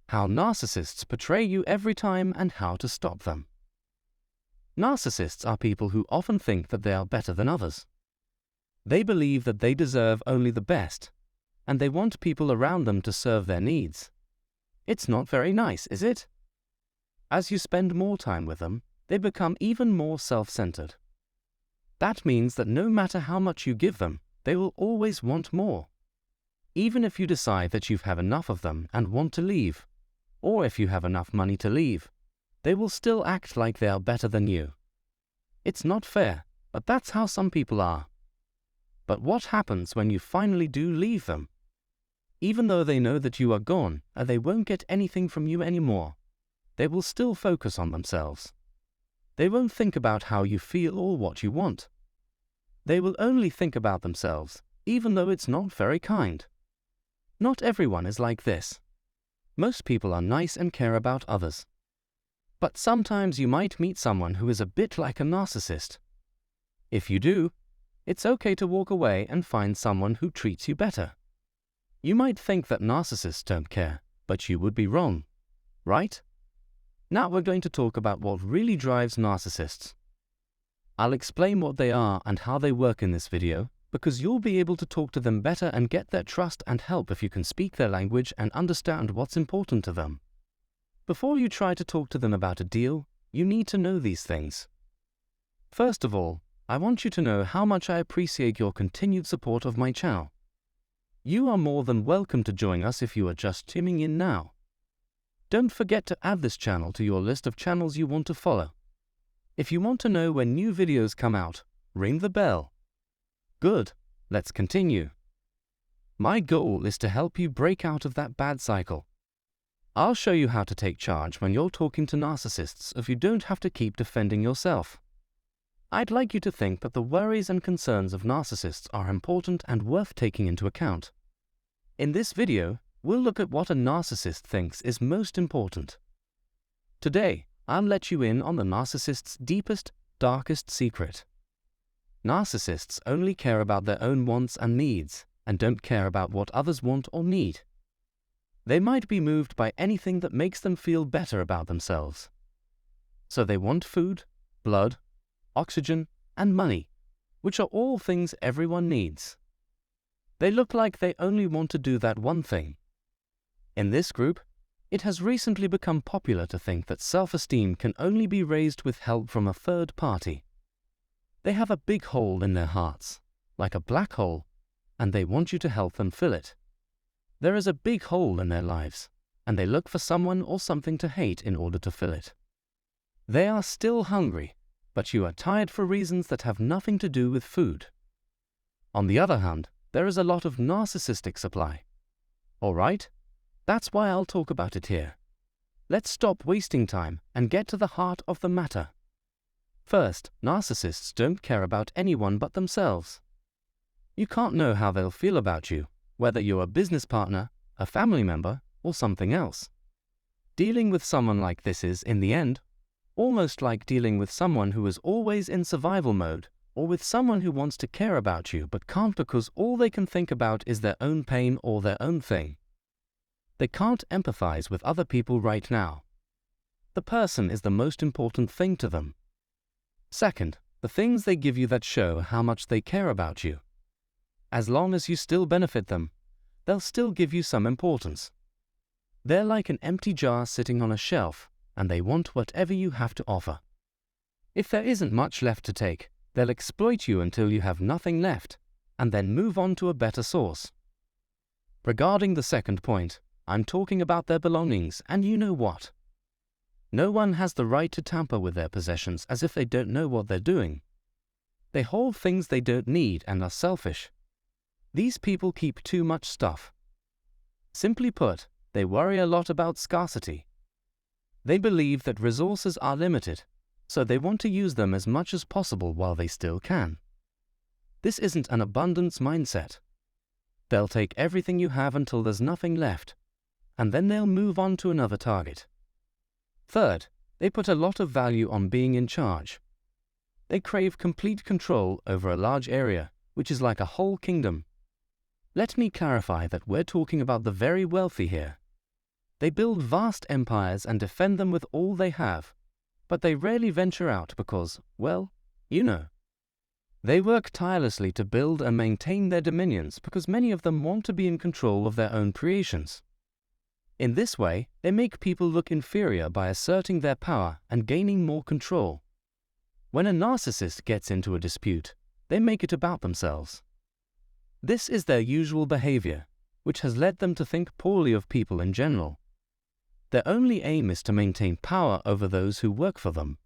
How narcissists portray you every time and how to stop them. Narcissists are people who often think that they are better than others. They believe that they deserve only the best, and they want people around them to serve their needs. It's not very nice, is it? As you spend more time with them, they become even more self-centered. That means that no matter how much you give them, they will always want more. Even if you decide that you've had enough of them and want to leave, or if you have enough money to leave, they will still act like they are better than you. It's not fair, but that's how some people are. But what happens when you finally do leave them? Even though they know that you are gone and they won't get anything from you anymore, they will still focus on themselves. They won't think about how you feel or what you want. They will only think about themselves, even though it's not very kind. Not everyone is like this. Most people are nice and care about others. But sometimes you might meet someone who is a bit like a narcissist. If you do, it's okay to walk away and find someone who treats you better. You might think that narcissists don't care, but you would be wrong, right? Now we're going to talk about what really drives narcissists. I'll explain what they are and how they work in this video, because you'll be able to talk to them better and get their trust and help if you can speak their language and understand what's important to them. Before you try to talk to them about a deal, you need to know these things. First of all, I want you to know how much I appreciate your continued support of my channel. You are more than welcome to join us if you are just tuning in now. Don't forget to add this channel to your list of channels you want to follow. If you want to know when new videos come out, ring the bell. Good, let's continue. My goal is to help you break out of that bad cycle. I'll show you how to take charge when you're talking to narcissists if you don't have to keep defending yourself. I'd like you to think that the worries and concerns of narcissists are important and worth taking into account. In this video, we'll look at what a narcissist thinks is most important. Today, I'll let you in on the narcissist's deepest, darkest secret. Narcissists only care about their own wants and needs, and don't care about what others want or need. They might be moved by anything that makes them feel better about themselves. So they want food, blood, oxygen, and money, which are all things everyone needs. They look like they only want to do that one thing. In this group, it has recently become popular to think that self-esteem can only be raised with help from a third party. They have a big hole in their hearts, like a black hole, and they want you to help them fill it. There is a big hole in their lives, and they look for someone or something to hate in order to fill it. They are still hungry, but you are tired for reasons that have nothing to do with food. On the other hand, there is a lot of narcissistic supply. All right? That's why I'll talk about it here. Let's stop wasting time and get to the heart of the matter. First, narcissists don't care about anyone but themselves. You can't know how they'll feel about you, whether you're a business partner, a family member, or something else. Dealing with someone like this is, in the end, almost like dealing with someone who is always in survival mode, or with someone who wants to care about you but can't because all they can think about is their own pain or their own thing. They can't empathize with other people right now. The person is the most important thing to them. Second, the things they give you that show how much they care about you. As long as you still benefit them, they'll still give you some importance. They're like an empty jar sitting on a shelf, and they want whatever you have to offer. If there isn't much left to take, they'll exploit you until you have nothing left, and then move on to a better source. Regarding the second point, I'm talking about their belongings, and you know what? No one has the right to tamper with their possessions as if they don't know what they're doing. They hold things they don't need and are selfish. These people keep too much stuff. Simply put, they worry a lot about scarcity. They believe that resources are limited, so they want to use them as much as possible while they still can. This isn't an abundance mindset. They'll take everything you have until there's nothing left, and then they'll move on to another target. Third, they put a lot of value on being in charge. They crave complete control over a large area, which is like a whole kingdom. Let me clarify that we're talking about the very wealthy here. They build vast empires and defend them with all they have, but they rarely venture out because, well, you know. They work tirelessly to build and maintain their dominions because many of them want to be in control of their own creations. In this way, they make people look inferior by asserting their power and gaining more control. When a narcissist gets into a dispute, they make it about themselves. This is their usual behavior, which has led them to think poorly of people in general. Their only aim is to maintain power over those who work for them.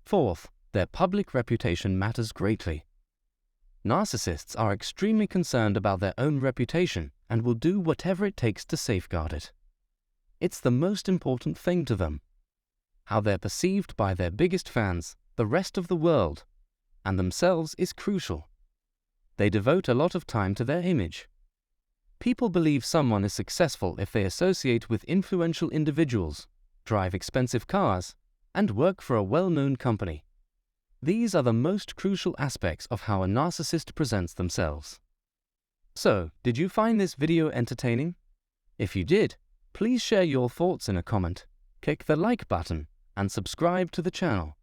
Fourth, their public reputation matters greatly. Narcissists are extremely concerned about their own reputation and will do whatever it takes to safeguard it. It's the most important thing to them. How they're perceived by their biggest fans, the rest of the world, and themselves is crucial. They devote a lot of time to their image. People believe someone is successful if they associate with influential individuals, drive expensive cars, and work for a well-known company. These are the most crucial aspects of how a narcissist presents themselves. So, did you find this video entertaining? If you did, please share your thoughts in a comment, click the like button, and subscribe to the channel.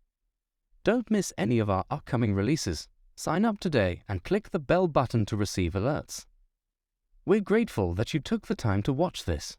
Don't miss any of our upcoming releases. Sign up today and click the bell button to receive alerts. We're grateful that you took the time to watch this.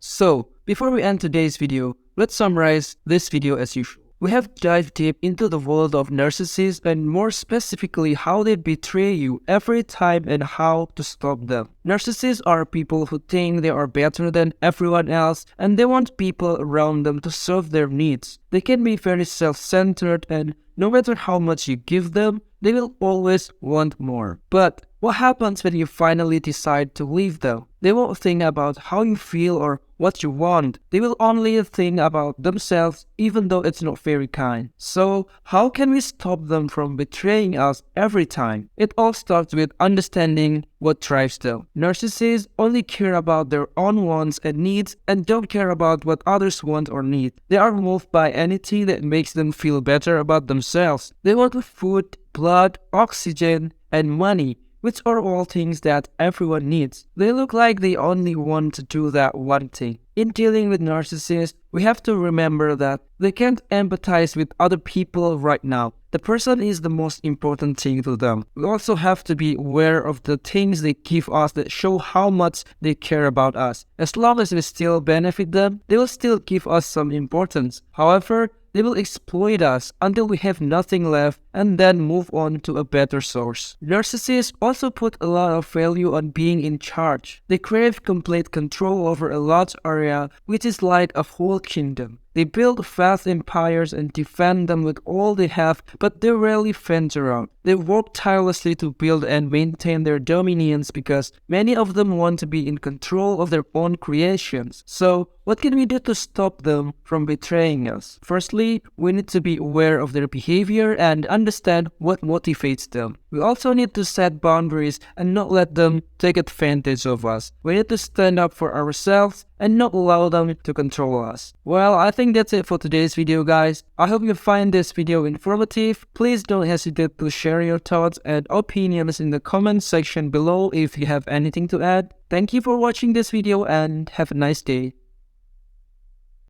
So, before we end today's video, let's summarize this video as usual. We have dived deep into the world of narcissists and more specifically how they betray you every time and how to stop them. Narcissists are people who think they are better than everyone else and they want people around them to serve their needs. They can be very self-centered and no matter how much you give them, they will always want more. But what happens when you finally decide to leave them? They won't think about how you feel or what you want. They will only think about themselves, even though it's not very kind. So, how can we stop them from betraying us every time? It all starts with understanding what drives them. Narcissists only care about their own wants and needs and don't care about what others want or need. They are moved by anything that makes them feel better about themselves. They want food, blood, oxygen, and money, which are all things that everyone needs. They look like they only want to do that one thing. In dealing with narcissists, we have to remember that they can't empathize with other people right now. The person is the most important thing to them. We also have to be aware of the things they give us that show how much they care about us. As long as we still benefit them, they will still give us some importance. However, they will exploit us until we have nothing left and then move on to a better source. Narcissists also put a lot of value on being in charge. They crave complete control over a large area, which is like a whole kingdom. They build vast empires and defend them with all they have, but they rarely venture out. They work tirelessly to build and maintain their dominions because many of them want to be in control of their own creations. So, what can we do to stop them from betraying us? Firstly, we need to be aware of their behavior and understand what motivates them. We also need to set boundaries and not let them take advantage of us. We need to stand up for ourselves and not allow them to control us. Well, I think that's it for today's video, guys. I hope you find this video informative. Please don't hesitate to share your thoughts and opinions in the comment section below if you have anything to add. Thank you for watching this video and have a nice day.